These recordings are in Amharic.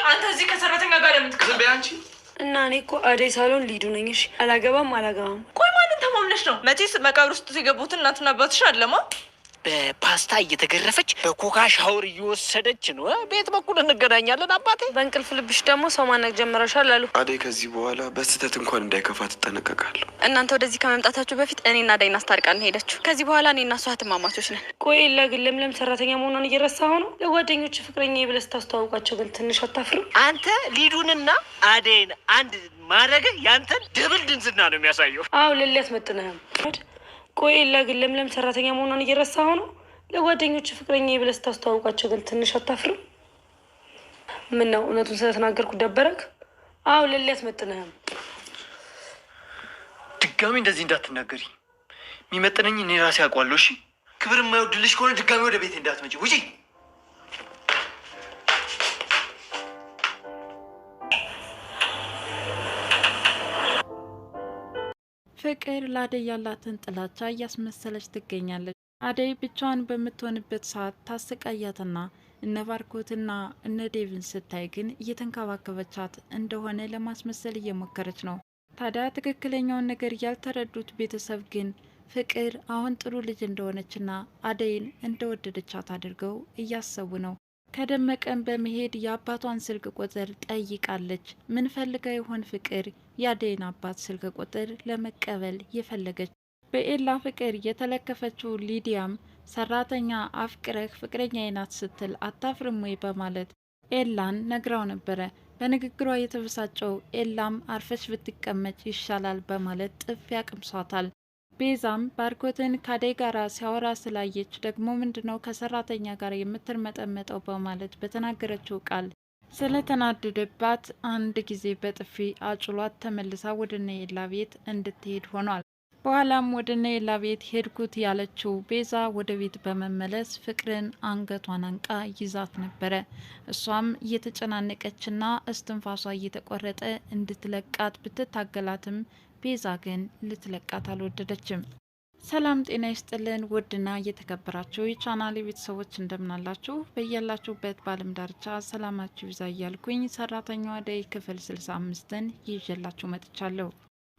አንተ እዚህ ከሰራተኛ ጋር ለምትከብም በያንቺ እና እኔ እኮ አደይ ሳሎን ሊዱ ነኝ። እሺ አላገባም። ቆይ ማንን ተማምነሽ ነው? መቼስ መቃብር ውስጥ የገቡትን እናትና አባትሽ አለማ በፓስታ እየተገረፈች በኮካ ሻወር እየወሰደች ነው። ቤት በኩል እንገናኛለን። አባቴ በእንቅልፍ ልብሽ ደግሞ ሰው ማነቅ ጀምረሻል አሉ። አደይ ከዚህ በኋላ በስህተት እንኳን እንዳይከፋ ትጠነቀቃለሁ። እናንተ ወደዚህ ከመምጣታችሁ በፊት እኔና አደይን አስታርቃን ሄደችሁ። ከዚህ በኋላ እኔና እሷ እህትማማቾች ነን። ቆይ ግን ለምለም ሰራተኛ መሆኗን እየረሳሁ ነው። ለጓደኞች ፍቅረኛ ብለህ ስታስተዋውቃቸው ግን ትንሽ አታፍርም? አንተ ሊዱንና አደይን አንድ ማድረግ ያንተን ድብል ድንዝና ነው የሚያሳየው። አዎ ልለት መጥነህም ቆይ ግን ለምለም ሰራተኛ መሆኗን እየረሳሁ ነው። ለጓደኞች ፍቅረኛ ብለህ ስታስተዋውቃቸው ግን ትንሽ አታፍርም? ምን ነው እውነቱን ስለተናገርኩ ደበረክ? አዎ ልለት መጥነህም ድጋሚ እንደዚህ እንዳትናገሪ። የሚመጥነኝ እኔ ራሴ አውቃለሁ። እሺ ክብር የማይወድልሽ ከሆነ ድጋሚ ወደ ቤት እንዳትመጪ ውጪ። ፍቅር ለአደይ ያላትን ጥላቻ እያስመሰለች ትገኛለች። አደይ ብቻዋን በምትሆንበት ሰዓት ታሰቃያትና እነ ባርኮትና እነ ዴቭን ስታይ ግን እየተንከባከበቻት እንደሆነ ለማስመሰል እየሞከረች ነው። ታዲያ ትክክለኛውን ነገር ያልተረዱት ቤተሰብ ግን ፍቅር አሁን ጥሩ ልጅ እንደሆነችና አደይን እንደወደደቻት አድርገው እያሰቡ ነው። ከደመቀን በመሄድ የአባቷን ስልክ ቁጥር ጠይቃለች። ምን ፈልጋ ይሆን ፍቅር የአደይን አባት ስልክ ቁጥር ለመቀበል የፈለገች? በኤላ ፍቅር የተለከፈችው ሊዲያም ሰራተኛ አፍቅረህ ፍቅረኛዬ ናት ስትል አታፍርም ወይ በማለት ኤላን ነግራው ነበረ። በንግግሯ የተበሳጨው ኤላም አርፈሽ ብትቀመጭ ይሻላል በማለት ጥፊ ያቅምሷታል። ቤዛም ባርኮትን ከአደይ ጋር ሲያወራ ስላየች ደግሞ ምንድነው ከሰራተኛ ጋር የምትርመጠመጠው በማለት በተናገረችው ቃል ስለተናደደባት አንድ ጊዜ በጥፊ አጭሏት ተመልሳ ወደ ኤላ ቤት እንድትሄድ ሆኗል። በኋላም ወደ ኤላ ቤት ሄድኩት ያለችው ቤዛ ወደ ቤት በመመለስ ፍቅርን አንገቷን አንቃ ይዛት ነበረ። እሷም እየተጨናነቀችና እስትንፋሷ እየተቆረጠ እንድትለቃት ብትታገላትም ቤዛ ግን ልትለቃት አልወደደችም። ሰላም ጤና ይስጥልን ውድና እየተከበራችሁ የቻናሌ ቤተሰቦች እንደምናላችሁ በያላችሁበት በዓለም ዳርቻ ሰላማችሁ ይብዛ እያልኩኝ ሰራተኛዋ አደይ ክፍል 65ን ይዤላችሁ መጥቻለሁ።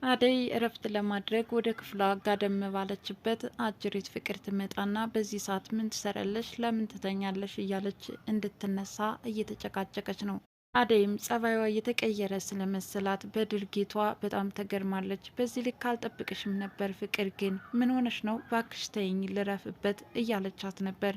አደይ እረፍት ለማድረግ ወደ ክፍሏ ጋደም ባለችበት አጅሬት ፍቅር ትመጣና በዚህ ሰዓት ምን ትሰራለሽ? ለምን ትተኛለሽ? እያለች እንድትነሳ እየተጨቃጨቀች ነው። አደይም ጸባይዋ የተቀየረ ስለመሰላት በድርጊቷ በጣም ተገርማለች። በዚህ ልክ አልጠብቅሽም ነበር ፍቅር፣ ግን ምን ሆነሽ ነው? ባክሽ ተይኝ ልረፍበት እያለቻት ነበር።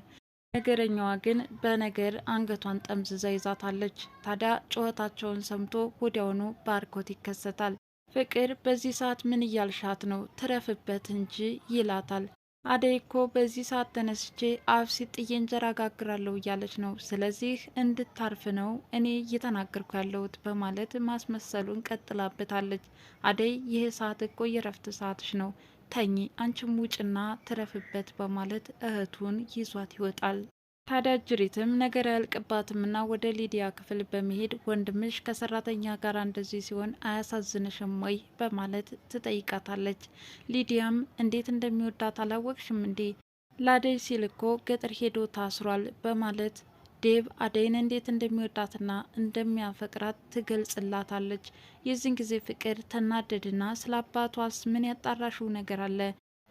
ነገረኛዋ ግን በነገር አንገቷን ጠምዝዛ ይዛታለች። ታዲያ ጩኸታቸውን ሰምቶ ወዲያውኑ ባርኮት ይከሰታል። ፍቅር በዚህ ሰዓት ምን እያልሻት ነው? ትረፍበት እንጂ ይላታል። አደይ እኮ በዚህ ሰዓት ተነስቼ አፍ ሲጥዬ እንጀራ ጋግራለሁ እያለች ነው። ስለዚህ እንድታርፍ ነው እኔ እየተናገርኩ ያለሁት በማለት ማስመሰሉን ቀጥላበታለች። አደይ ይህ ሰዓት እኮ የረፍት ሰዓትሽ ነው፣ ተኚ፣ አንቺም ውጭና ትረፍበት በማለት እህቱን ይዟት ይወጣል። ታዲያ ጅሪትም ነገር ያልቅባትምና ወደ ሊዲያ ክፍል በመሄድ ወንድምሽ ከሰራተኛ ጋር እንደዚህ ሲሆን አያሳዝንሽም ወይ በማለት ትጠይቃታለች። ሊዲያም እንዴት እንደሚወዳት አላወቅሽም እንዴ? ለአደይ ሲል እኮ ገጠር ሄዶ ታስሯል በማለት ዴቭ አደይን እንዴት እንደሚወዳትና እንደሚያፈቅራት ትገልጽላታለች። የዚህን ጊዜ ፍቅር ተናደድና ስለ አባቷስ ምን ያጣራሽው ነገር አለ?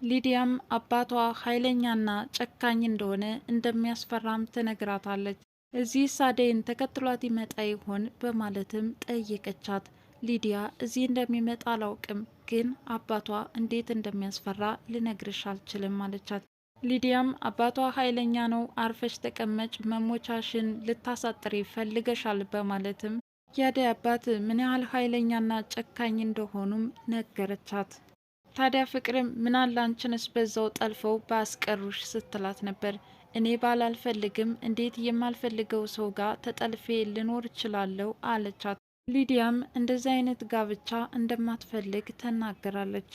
ሊዲያም አባቷ ኃይለኛና ጨካኝ እንደሆነ እንደሚያስፈራም ትነግራታለች። እዚህ አደይን ተከትሏት ይመጣ ይሆን በማለትም ጠየቀቻት። ሊዲያ እዚህ እንደሚመጣ አላውቅም፣ ግን አባቷ እንዴት እንደሚያስፈራ ልነግርሽ አልችልም አለቻት። ሊዲያም አባቷ ኃይለኛ ነው፣ አርፈሽ ተቀመጭ፣ መሞቻሽን ልታሳጥሪ ፈልገሻል በማለትም የአደይ አባት ምን ያህል ኃይለኛና ጨካኝ እንደሆኑም ነገረቻት። ታዲያ ፍቅርም ምናለ አንቺንስ በዛው ጠልፈው ባስቀሩሽ ስትላት ነበር። እኔ ባል አልፈልግም፣ እንዴት የማልፈልገው ሰው ጋር ተጠልፌ ልኖር እችላለሁ አለቻት። ሊዲያም እንደዚህ አይነት ጋብቻ እንደማትፈልግ ተናገራለች።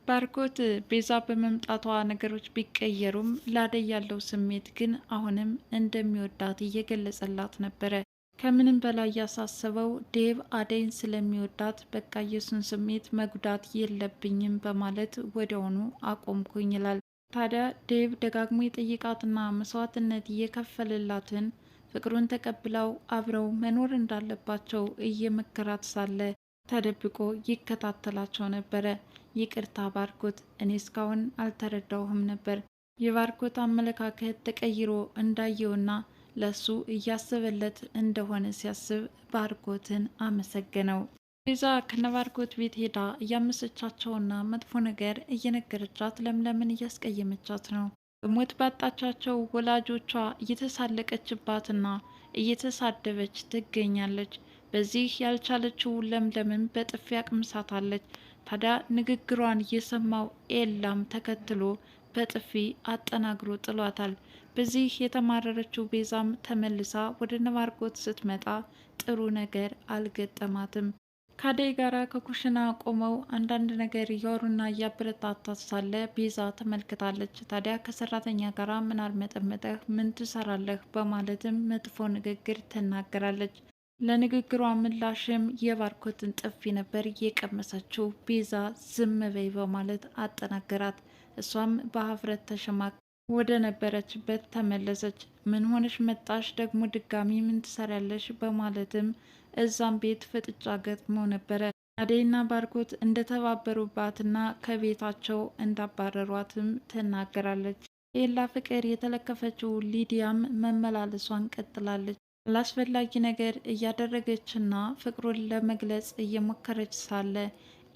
ባርኮት ቤዛ በመምጣቷ ነገሮች ቢቀየሩም ለአደይ ያለው ስሜት ግን አሁንም እንደሚወዳት እየገለጸላት ነበረ። ከምንም በላይ ያሳሰበው ዴቭ አደይን ስለሚወዳት በቃ የሱን ስሜት መጉዳት የለብኝም በማለት ወዲያውኑ አቆምኩኝ ይላል። ታዲያ ዴቭ ደጋግሞ የጠየቃትና መስዋዕትነት እየከፈለላትን ፍቅሩን ተቀብለው አብረው መኖር እንዳለባቸው እየመከራት ሳለ ተደብቆ ይከታተላቸው ነበረ። ይቅርታ ባርኮት፣ እኔ እስካሁን አልተረዳውህም ነበር። የባርኮት አመለካከት ተቀይሮ እንዳየውና ለሱ እያሰበለት እንደሆነ ሲያስብ ባርኮትን አመሰገነው። ቤዛ ከነባርኮት ቤት ሄዳ እያመሰቻቸውና መጥፎ ነገር እየነገረቻት ለምለምን እያስቀየመቻት ነው። በሞት ባጣቻቸው ወላጆቿ እየተሳለቀችባትና እየተሳደበች ትገኛለች። በዚህ ያልቻለችው ለምለምን በጥፊ አቅምሳታለች። ታዲያ ንግግሯን የሰማው ኤላም ተከትሎ በጥፊ አጠናግሮ ጥሏታል። በዚህ የተማረረችው ቤዛም ተመልሳ ወደ ነባርኮት ስትመጣ ጥሩ ነገር አልገጠማትም። ከአደይ ጋራ ከኩሽና ቆመው አንዳንድ ነገር እያወሩና እያበረታታት ሳለ ቤዛ ተመልክታለች። ታዲያ ከሰራተኛ ጋራ ምን አርመጠመጠህ፣ ምን ትሰራለህ በማለትም መጥፎ ንግግር ትናገራለች። ለንግግሯ ምላሽም የባርኮትን ጥፊ ነበር የቀመሰችው። ቤዛ ዝም በይ በማለት አጠናገራት። እሷም በሀፍረት ተሸማቅ ወደ ነበረችበት ተመለሰች። ምን ሆነሽ መጣሽ ደግሞ ድጋሚ ምን ትሰሪያለሽ በማለትም እዛም ቤት ፍጥጫ ገጥሞ ነበረ። አደይና ባርኮት እንደተባበሩባትና ከቤታቸው እንዳባረሯትም ትናገራለች። ኤላ ፍቅር የተለከፈችው ሊዲያም መመላለሷን ቀጥላለች። አላስፈላጊ ነገር እያደረገችና ፍቅሩን ለመግለጽ እየሞከረች ሳለ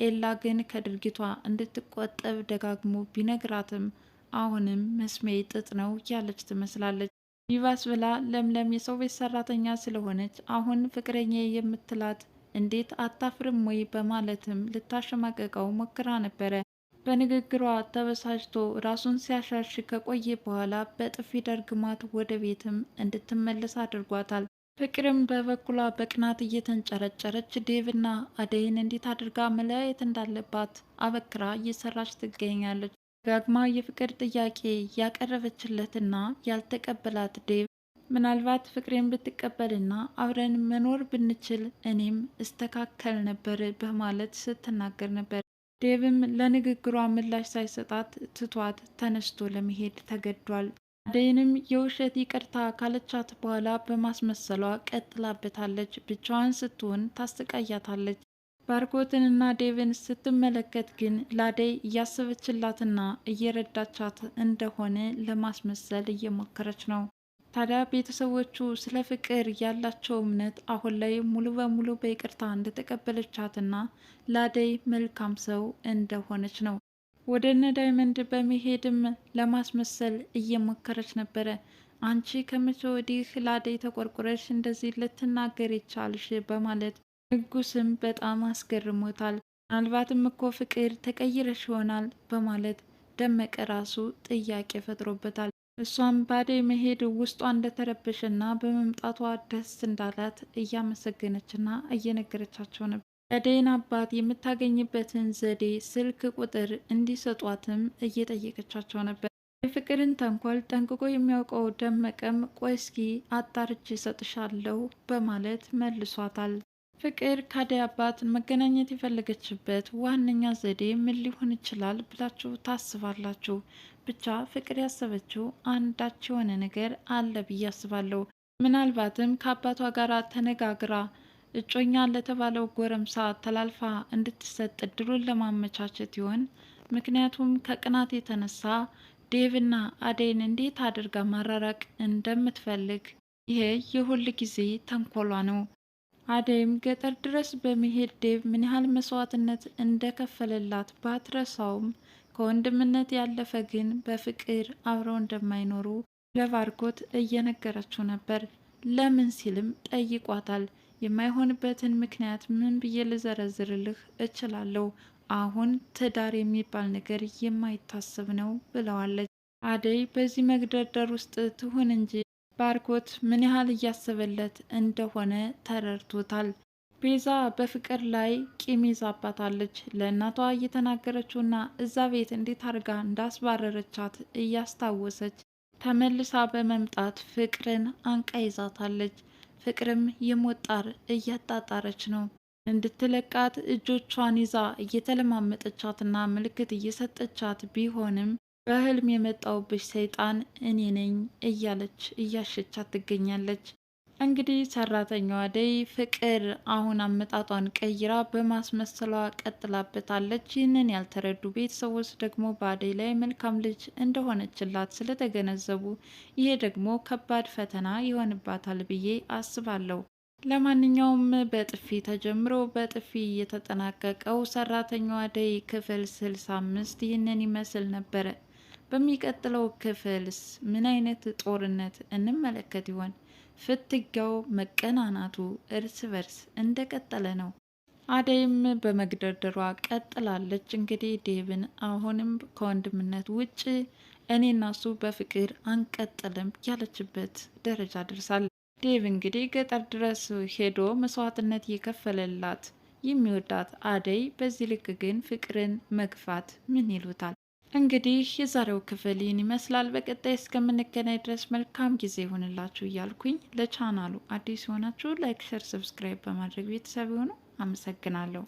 ኤላ ግን ከድርጊቷ እንድትቆጠብ ደጋግሞ ቢነግራትም አሁንም መስሜ ጥጥ ነው ያለች ትመስላለች። ይባስ ብላ ለምለም የሰው ቤት ሰራተኛ ስለሆነች አሁን ፍቅረኛ የምትላት እንዴት አታፍርም ወይ በማለትም ልታሸማቀቀው ሞክራ ነበረ። በንግግሯ ተበሳጭቶ ራሱን ሲያሻሽ ከቆየ በኋላ በጥፊ ደርግማት ወደ ቤትም እንድትመለስ አድርጓታል። ፍቅርም በበኩሏ በቅናት እየተንጨረጨረች ዴቭና አደይን እንዴት አድርጋ መለያየት እንዳለባት አበክራ እየሰራች ትገኛለች። ደጋግማ የፍቅር ጥያቄ ያቀረበችለትና ያልተቀበላት ዴቭ ምናልባት ፍቅሬን ብትቀበልና አብረን መኖር ብንችል እኔም እስተካከል ነበር በማለት ስትናገር ነበር። ዴቭም ለንግግሯ ምላሽ ሳይሰጣት ትቷት ተነስቶ ለመሄድ ተገዷል። አደይንም የውሸት ይቅርታ ካለቻት በኋላ በማስመሰሏ ቀጥላበታለች። ብቻዋን ስትሆን ታሰቃያታለች። ባርኮትንና ዴቭን ስትመለከት ግን ለአደይ እያሰበችላትና እየረዳቻት እንደሆነ ለማስመሰል እየሞከረች ነው። ታዲያ ቤተሰቦቹ ስለ ፍቅር ያላቸው እምነት አሁን ላይ ሙሉ በሙሉ በይቅርታ እንደተቀበለቻትና ለአደይ መልካም ሰው እንደሆነች ነው። ወደ እነ ዳይመንድ በመሄድም ለማስመሰል እየሞከረች ነበረ። አንቺ ከመቼ ወዲህ ለአደይ ተቆርቁረሽ እንደዚህ ልትናገር ይቻልሽ በማለት ንጉስም በጣም አስገርሞታል። ምናልባትም እኮ ፍቅር ተቀይረሽ ይሆናል በማለት ደመቀ ራሱ ጥያቄ ፈጥሮበታል። እሷም በአደይ መሄድ ውስጧ እንደተረበሸና በመምጣቷ ደስ እንዳላት እያመሰገነችና እየነገረቻቸው ነበር። የአደይን አባት የምታገኝበትን ዘዴ ስልክ ቁጥር እንዲሰጧትም እየጠየቀቻቸው ነበር። የፍቅርን ተንኮል ጠንቅቆ የሚያውቀው ደመቀም ቆይ እስኪ አጣርቼ እሰጥሻለሁ በማለት መልሷታል። ፍቅር ከአደይ አባት መገናኘት የፈለገችበት ዋነኛ ዘዴ ምን ሊሆን ይችላል ብላችሁ ታስባላችሁ? ብቻ ፍቅር ያሰበችው አንዳች የሆነ ነገር አለ ብዬ አስባለሁ። ምናልባትም ከአባቷ ጋር ተነጋግራ እጮኛ ለተባለው ጎረምሳ ተላልፋ እንድትሰጥ እድሉን ለማመቻቸት ይሆን? ምክንያቱም ከቅናት የተነሳ ዴቭና አደይን እንዴት አድርጋ ማራራቅ እንደምትፈልግ ይሄ የሁል ጊዜ ተንኮሏ ነው። አደይም ገጠር ድረስ በመሄድ ዴቭ ምን ያህል መስዋዕትነት እንደከፈለላት ባትረሳውም ከወንድምነት ያለፈ ግን በፍቅር አብረው እንደማይኖሩ ለባርኮት እየነገረችው ነበር። ለምን ሲልም ጠይቋታል። የማይሆንበትን ምክንያት ምን ብዬ ልዘረዝርልህ እችላለሁ? አሁን ትዳር የሚባል ነገር የማይታሰብ ነው ብለዋለች። አደይ በዚህ መግደርደር ውስጥ ትሁን እንጂ ባርኮት ምን ያህል እያሰበለት እንደሆነ ተረድቶታል። ቤዛ በፍቅር ላይ ቂም ይዛባታለች። ለእናቷ እየተናገረችውና እዛ ቤት እንዴት አድርጋ እንዳስባረረቻት እያስታወሰች ተመልሳ በመምጣት ፍቅርን አንቃ ይዛታለች። ፍቅርም የሞት ጣር እያጣጣረች ነው። እንድትለቃት እጆቿን ይዛ እየተለማመጠቻትና ምልክት እየሰጠቻት ቢሆንም በህልም የመጣውብሽ ሰይጣን እኔ ነኝ እያለች እያሸቻት ትገኛለች። እንግዲህ ሰራተኛዋ አደይ ፍቅር አሁን አመጣጧን ቀይራ በማስመሰሏ ቀጥላበታለች። ይህንን ያልተረዱ ቤተሰቦች ደግሞ በአደይ ላይ መልካም ልጅ እንደሆነችላት ስለተገነዘቡ ይሄ ደግሞ ከባድ ፈተና ይሆንባታል ብዬ አስባለሁ። ለማንኛውም በጥፊ ተጀምሮ በጥፊ የተጠናቀቀው ሰራተኛዋ አደይ ክፍል 65 ይህንን ይመስል ነበረ። በሚቀጥለው ክፍልስ ምን አይነት ጦርነት እንመለከት ይሆን? ፍትጊያው መቀናናቱ እርስ በርስ እንደቀጠለ ነው። አደይም በመግደርደሯ ቀጥላለች። እንግዲህ ዴቭን አሁንም ከወንድምነት ውጭ እኔና እሱ በፍቅር አንቀጥልም ያለችበት ደረጃ ደርሳለች። ዴቭ እንግዲህ ገጠር ድረስ ሄዶ መስዋዕትነት የከፈለላት የሚወዳት አደይ በዚህ ልክ ግን ፍቅርን መግፋት ምን ይሉታል? እንግዲህ የዛሬው ክፍል ይህን ይመስላል። በቀጣይ እስከምንገናኝ ድረስ መልካም ጊዜ ይሆንላችሁ እያልኩኝ ለቻናሉ አዲስ የሆናችሁ ላይክ፣ ሸር፣ ሰብስክራይብ በማድረግ ቤተሰብ ይሁኑ። አመሰግናለሁ።